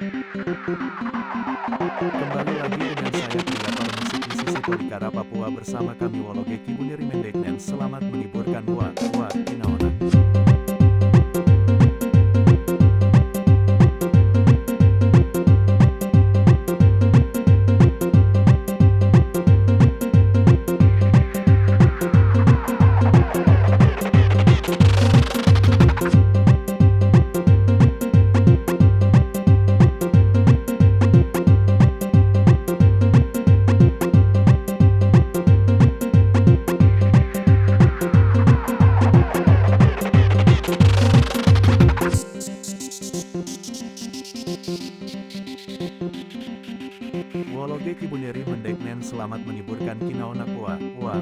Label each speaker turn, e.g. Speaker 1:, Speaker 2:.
Speaker 1: Kembali lagi dengan saya kreator musik musisi Tolikara Papua bersama kami Wologe Kibuniri Mendeknen. Selamat menghiburkan wa kinaona. Wologe Kibuniri Mendeknen selamat menghiburkan kinaona wa.